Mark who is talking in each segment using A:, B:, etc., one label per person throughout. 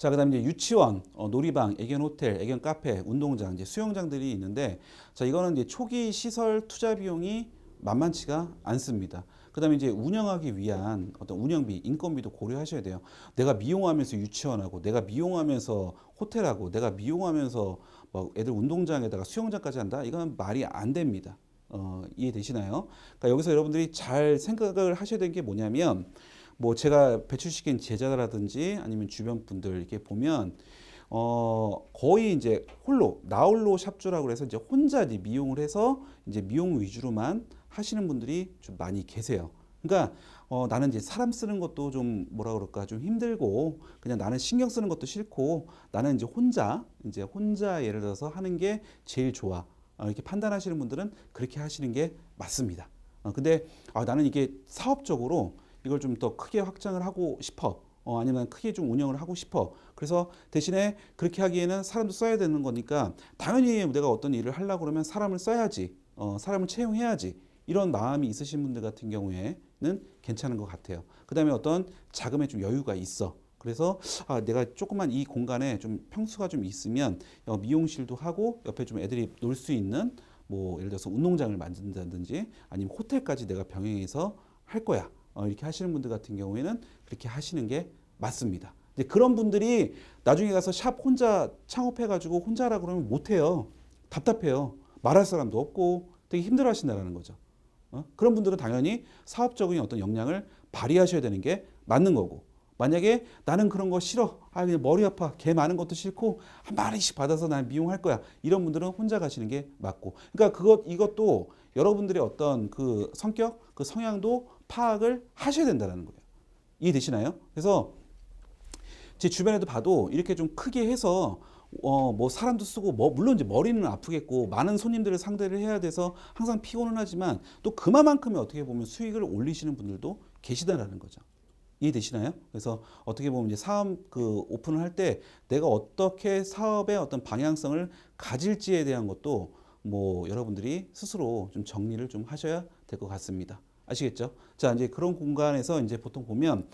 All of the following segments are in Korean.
A: 자, 그다음에 이제 유치원, 놀이방, 애견 호텔, 애견 카페, 운동장, 이제 수영장들이 있는데, 자, 이거는 이제 초기 시설 투자 비용이 만만치가 않습니다. 그다음에 이제 운영하기 위한 어떤 운영비, 인건비도 고려하셔야 돼요. 내가 미용하면서 유치원하고, 내가 미용하면서 호텔하고, 내가 미용하면서 뭐 애들 운동장에다가 수영장까지 한다? 이건 말이 안 됩니다. 이해되시나요? 그러니까 여기서 여러분들이 잘 생각을 하셔야 되는 게 뭐냐면, 뭐 제가 배출시킨 제자라든지 아니면 주변 분들 이렇게 보면 거의 이제 나홀로 샵주라고 해서 이제 혼자 이제 미용을 해서 이제 미용 위주로만 하시는 분들이 좀 많이 계세요. 그러니까 나는 이제 사람 쓰는 것도 좀 뭐라 그럴까 좀 힘들고 그냥 나는 신경 쓰는 것도 싫고 나는 이제 혼자 예를 들어서 하는 게 제일 좋아. 이렇게 판단하시는 분들은 그렇게 하시는 게 맞습니다. 근데 나는 이게 사업적으로 이걸 좀 더 크게 확장을 하고 싶어. 아니면 크게 좀 운영을 하고 싶어. 그래서 대신에 그렇게 하기에는 사람도 써야 되는 거니까 당연히 내가 어떤 일을 하려고 그러면 사람을 써야지. 사람을 채용해야지. 이런 마음이 있으신 분들 같은 경우에는 괜찮은 것 같아요. 그 다음에 어떤 자금에 좀 여유가 있어. 그래서 내가 조금만 이 공간에 좀 평수가 좀 있으면 미용실도 하고 옆에 좀 애들이 놀 수 있는 뭐 예를 들어서 운동장을 만든다든지 아니면 호텔까지 내가 병행해서 할 거야. 이렇게 하시는 분들 같은 경우에는 그렇게 하시는 게 맞습니다. 이제 그런 분들이 나중에 가서 샵 혼자 창업해가지고 혼자 하라 그러면 못해요. 답답해요. 말할 사람도 없고 되게 힘들어 하신다는 거죠. 그런 분들은 당연히 사업적인 어떤 역량을 발휘하셔야 되는 게 맞는 거고. 만약에 나는 그런 거 싫어. 그냥 머리 아파. 개 많은 것도 싫고 한 마리씩 받아서 난 미용할 거야. 이런 분들은 혼자 가시는 게 맞고. 그러니까 이것도 여러분들의 어떤 그 성격, 그 성향도 파악을 하셔야 된다는 거예요. 이해되시나요? 그래서 제 주변에도 봐도 이렇게 좀 크게 해서 뭐 사람도 쓰고 물론 이제 머리는 아프겠고 많은 손님들을 상대를 해야 돼서 항상 피곤은 하지만 또 그만큼의 어떻게 보면 수익을 올리시는 분들도 계시다라는 거죠. 이해되시나요? 그래서 어떻게 보면 이제 사업 그 오픈을 할 때 내가 어떻게 사업의 어떤 방향성을 가질지에 대한 것도 뭐 여러분들이 스스로 좀 정리를 좀 하셔야 될 것 같습니다. 아시겠죠? 자, 이제 그런 공간에서 이제 보통 보면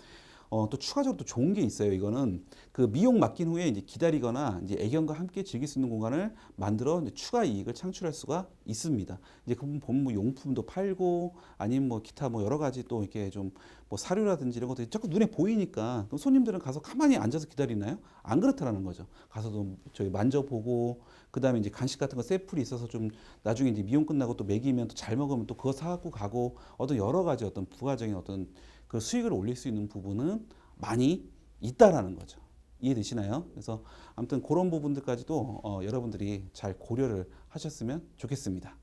A: 또 추가적으로 또 좋은 게 있어요. 이거는 그 미용 맡긴 후에 이제 기다리거나 이제 애견과 함께 즐길 수 있는 공간을 만들어 이제 추가 이익을 창출할 수가 있습니다. 이제 그 보면 뭐 용품도 팔고 아니면 뭐 기타 뭐 여러 가지 또 이렇게 좀 뭐 사료라든지 이런 것들이 자꾸 눈에 보이니까 그럼 손님들은 가서 가만히 앉아서 기다리나요? 안 그렇다라는 거죠. 가서도 저기 만져보고 그다음에 이제 간식 같은 거 샘플이 있어서 좀 나중에 이제 미용 끝나고 또 먹이면 또 잘 먹으면 또 그거 사갖고 가고 어떤 여러 가지 어떤 부가적인 어떤 그 수익을 올릴 수 있는 부분은 많이 있다라는 거죠. 이해되시나요? 그래서 아무튼 그런 부분들까지도 여러분들이 잘 고려를 하셨으면 좋겠습니다.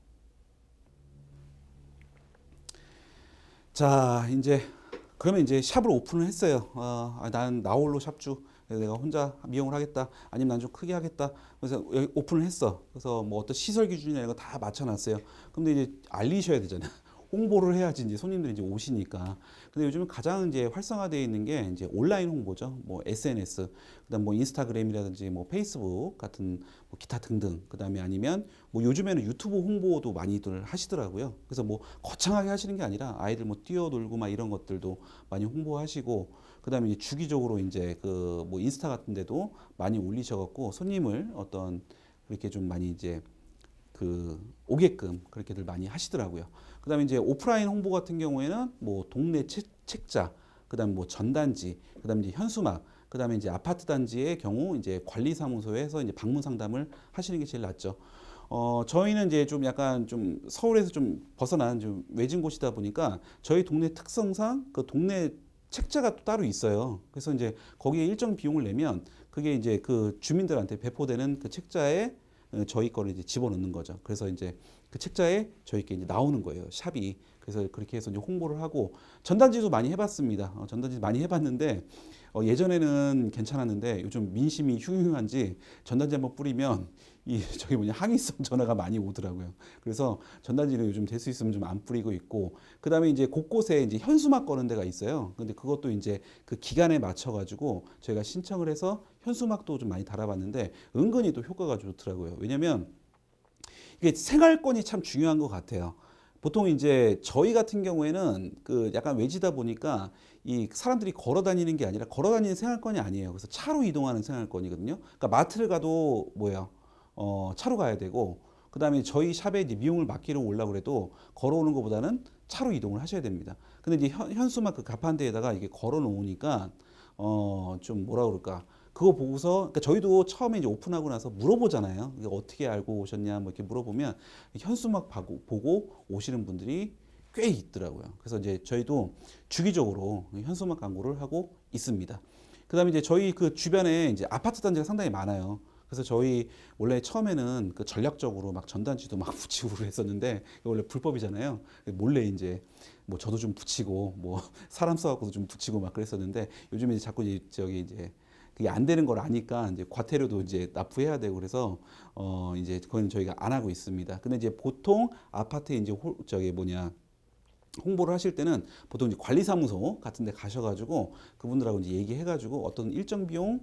A: 자, 그러면 이제 샵을 오픈을 했어요. 난 나홀로 샵주. 내가 혼자 미용을 하겠다. 아니면 난 좀 크게 하겠다. 그래서 오픈을 했어. 그래서 뭐 어떤 시설 기준이나 이런 거 다 맞춰놨어요. 근데 이제 알리셔야 되잖아요. 홍보를 해야지 이제 손님들이 이제 오시니까. 근데 요즘은 가장 이제 활성화되어 있는 게 이제 온라인 홍보죠. 뭐 SNS, 그다음 뭐 인스타그램이라든지 뭐 페이스북 같은 뭐 기타 등등. 그다음에 아니면 뭐 요즘에는 유튜브 홍보도 많이들 하시더라고요. 그래서 뭐 거창하게 하시는 게 아니라 아이들 뭐 뛰어놀고 막 이런 것들도 많이 홍보하시고 그다음에 이제 주기적으로 이제 그 뭐 인스타 같은 데도 많이 올리셔갖고 손님을 어떤 그렇게 좀 많이 이제 그 오게끔 그렇게들 많이 하시더라고요. 그다음에 이제 오프라인 홍보 같은 경우에는 뭐 동네 책자, 그다음에 뭐 전단지, 그다음에 이제 현수막, 그다음에 이제 아파트 단지의 경우 이제 관리사무소에서 이제 방문 상담을 하시는 게 제일 낫죠. 저희는 이제 좀 약간 좀 서울에서 좀 벗어난 좀 외진 곳이다 보니까 저희 동네 특성상 그 동네 책자가 또 따로 있어요. 그래서 이제 거기에 일정 비용을 내면 그게 이제 그 주민들한테 배포되는 그 책자에 저희 거를 이제 집어넣는 거죠. 그래서 이제 그 책자에 저희께 이제 나오는 거예요. 샵이. 그래서 그렇게 해서 이제 홍보를 하고 전단지도 많이 해봤습니다. 전단지 많이 해봤는데 예전에는 괜찮았는데 요즘 민심이 흉흉한지 전단지 한번 뿌리면 이 저기 항의성 전화가 많이 오더라고요. 그래서 전단지를 요즘 될 수 있으면 좀 안 뿌리고 있고 그다음에 이제 곳곳에 이제 현수막 거는 데가 있어요. 근데 그것도 이제 그 기간에 맞춰 가지고 저희가 신청을 해서 현수막도 좀 많이 달아봤는데 은근히 또 효과가 좋더라고요. 왜냐면 이게 생활권이 참 중요한 것 같아요. 보통 이제 저희 같은 경우에는 그 약간 외지다 보니까 이 사람들이 걸어 다니는 게 아니라 걸어 다니는 생활권이 아니에요. 그래서 차로 이동하는 생활권이거든요. 그러니까 마트를 가도 뭐예요? 차로 가야 되고, 그다음에 저희 샵에 이제 미용을 맡기러 오려고 그래도 걸어오는 것보다는 차로 이동을 하셔야 됩니다. 근데 이제 현수막 그 가판대에다가 이게 걸어 놓으니까 좀 뭐라 그럴까? 그거 보고서, 그러니까 저희도 처음에 이제 오픈하고 나서 물어보잖아요. 이게 어떻게 알고 오셨냐, 뭐 이렇게 물어보면 현수막 보고 오시는 분들이 꽤 있더라고요. 그래서 이제 저희도 주기적으로 현수막 광고를 하고 있습니다. 그다음에 이제 저희 그 주변에 이제 아파트 단지가 상당히 많아요. 그래서 저희 원래 처음에는 그 전략적으로 막 전단지도 막 붙이고 했었는데, 원래 불법이잖아요. 몰래 이제 뭐 저도 좀 붙이고 뭐 사람 써갖고도 좀 붙이고 막 그랬었는데, 요즘에 이제 자꾸 저기 이제 그게 안 되는 걸 아니까 이제 과태료도 이제 납부해야 되고 그래서 이제 그건 저희가 안 하고 있습니다. 근데 이제 보통 아파트에 이제 저기 뭐냐 홍보를 하실 때는 보통 이제 관리사무소 같은 데 가셔가지고 그분들하고 이제 얘기해가지고 어떤 일정 비용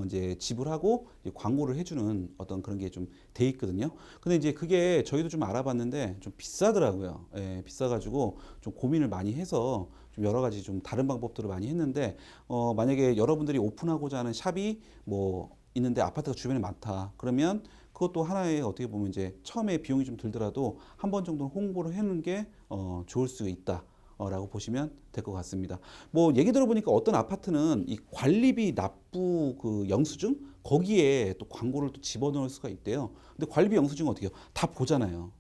A: 이제 지불하고 이제 광고를 해주는 어떤 그런 게 좀 돼 있거든요. 근데 이제 그게 저희도 좀 알아봤는데 좀 비싸더라고요. 예, 비싸가지고 좀 고민을 많이 해서 좀 여러 가지 좀 다른 방법들을 많이 했는데, 만약에 여러분들이 오픈하고자 하는 샵이 뭐 있는데 아파트가 주변에 많다. 그러면 그것도 하나의 어떻게 보면 이제 처음에 비용이 좀 들더라도 한 번 정도는 홍보를 해놓는 게 좋을 수 있다. 라고 보시면 될 것 같습니다. 뭐 얘기 들어보니까 어떤 아파트는 이 관리비 납부 그 영수증 거기에 또 광고를 또 집어넣을 수가 있대요. 근데 관리비 영수증은 어떻게 해요? 다 보잖아요.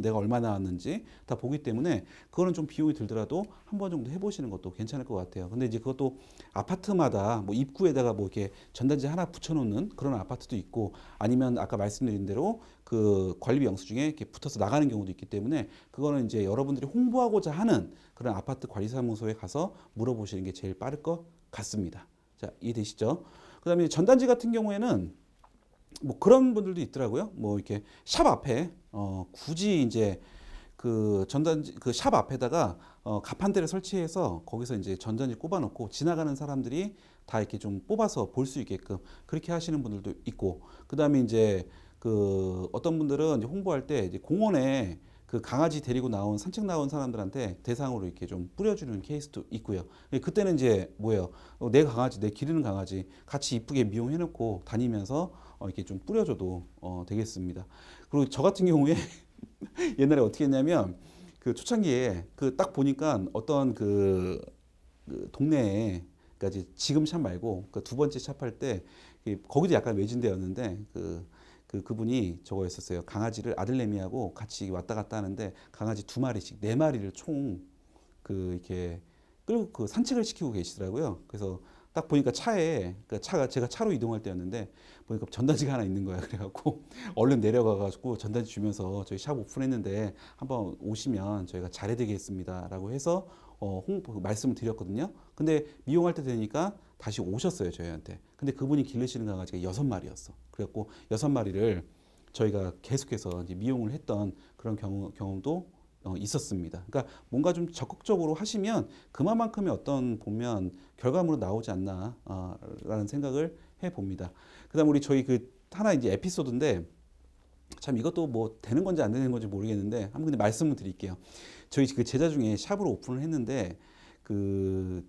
A: 내가 얼마 나왔는지 다 보기 때문에 그거는 좀 비용이 들더라도 한 번 정도 해보시는 것도 괜찮을 것 같아요. 근데 이제 그것도 아파트마다 뭐 입구에다가 뭐 이렇게 전단지 하나 붙여놓는 그런 아파트도 있고, 아니면 아까 말씀드린 대로 그 관리비 영수증에 이렇게 붙어서 나가는 경우도 있기 때문에, 그거는 이제 여러분들이 홍보하고자 하는 그런 아파트 관리사무소에 가서 물어보시는 게 제일 빠를 것 같습니다. 자, 이해되시죠? 그다음에 전단지 같은 경우에는 뭐 그런 분들도 있더라고요. 뭐 이렇게 샵 앞에 굳이 이제 그 전단지 그 샵 앞에다가 가판대를 설치해서 거기서 이제 전단지 꼽아놓고 지나가는 사람들이 다 이렇게 좀 뽑아서 볼 수 있게끔 그렇게 하시는 분들도 있고, 그다음에 이제 그 어떤 분들은 이제 홍보할 때 이제 공원에 그 강아지 데리고 나온 산책 나온 사람들한테 대상으로 이렇게 좀 뿌려주는 케이스도 있고요. 그때는 이제 뭐예요? 내 강아지, 내 기르는 강아지 같이 이쁘게 미용해놓고 다니면서 이렇게 좀 뿌려줘도 되겠습니다. 그리고 저 같은 경우에 옛날에 어떻게 했냐면 그 초창기에 그 딱 보니까 어떤 그 동네에, 그러니까 이제 지금 샵 말고 그 두 번째 샵 할 때 거기도 약간 외진데였는데 그분이 저거였었어요. 강아지를 아들내미하고 같이 왔다 갔다 하는데 강아지 두 마리씩 네 마리를 총 그 이렇게 끌고 그 산책을 시키고 계시더라고요. 그래서 딱 보니까 차에, 그 차가 제가 차로 이동할 때였는데 보니까 전단지가 하나 있는 거야. 그래갖고 얼른 내려가가지고 전단지 주면서 저희 샵 오픈했는데 한번 오시면 저희가 잘해드리겠습니다라고 해서 홍보 말씀을 드렸거든요. 근데 미용할 때 되니까 다시 오셨어요, 저희한테. 근데 그분이 기르시는 강아지가 6마리였어. 그래갖고 6마리를 저희가 계속해서 이제 미용을 했던 그런 경험도 있었습니다. 그러니까 뭔가 좀 적극적으로 하시면 그만큼의 어떤 보면 결과물은 나오지 않나 라는 생각을 해봅니다. 그다음 우리 저희 그 하나 이제 에피소드인데, 참 이것도 뭐 되는 건지 안 되는 건지 모르겠는데 한번 근데 말씀을 드릴게요. 저희 그 제자 중에 샵을 오픈을 했는데 그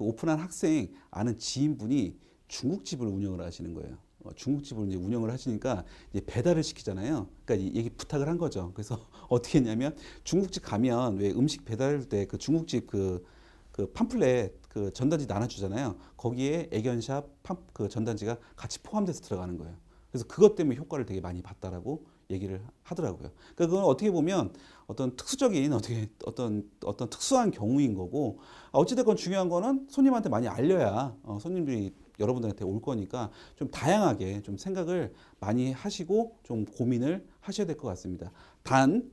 A: 오픈한 학생 아는 지인분이 중국집을 운영을 하시는 거예요. 중국집을 이제 운영을 하시니까 이제 배달을 시키잖아요. 그러니까 얘기 부탁을 한 거죠. 그래서 어떻게 했냐면 중국집 가면 왜 음식 배달할 때 그 중국집 그 팜플렛 그 전단지 나눠주잖아요. 거기에 애견샵 그 전단지가 같이 포함돼서 들어가는 거예요. 그래서 그것 때문에 효과를 되게 많이 봤다라고 얘기를 하더라고요. 그러니까 그건 어떻게 보면 어떤 특수적인 어떤 특수한 경우인 거고, 어찌됐건 중요한 거는 손님한테 많이 알려야 손님들이 여러분들한테 올 거니까 좀 다양하게 좀 생각을 많이 하시고 좀 고민을 하셔야 될 것 같습니다. 단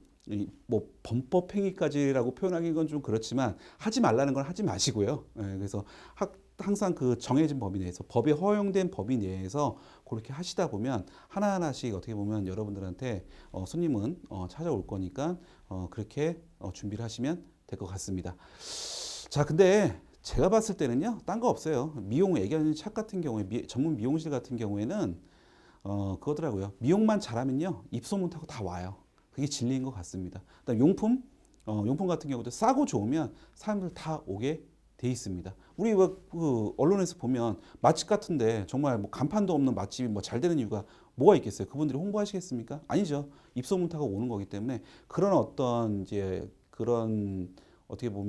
A: 뭐 범법 행위까지라고 표현하기는 건 좀 그렇지만 하지 말라는 건 하지 마시고요. 그래서 항상 그 정해진 범위 내에서, 법에 허용된 범위 내에서 그렇게 하시다 보면 하나하나씩 어떻게 보면 여러분들한테 손님은 찾아올 거니까 그렇게 준비를 하시면 될 것 같습니다. 자, 근데 제가 봤을 때는요, 딴 거 없어요. 미용 애견 샵 같은 경우에, 전문 미용실 같은 경우에는 그거더라고요. 미용만 잘하면요, 입소문 타고 다 와요. 그게 진리인 것 같습니다. 그다음 용품, 용품 같은 경우도 싸고 좋으면 사람들 다 오게 돼 있습니다. 우리 그 언론에서 보면 맛집 같은데 정말 뭐 간판도 없는 맛집이 뭐 잘 되는 이유가 뭐가 있겠어요? 그분들이 홍보하시겠습니까? 아니죠. 입소문 타고 오는 거기 때문에 그런 어떤 이제 그런 어떻게 보면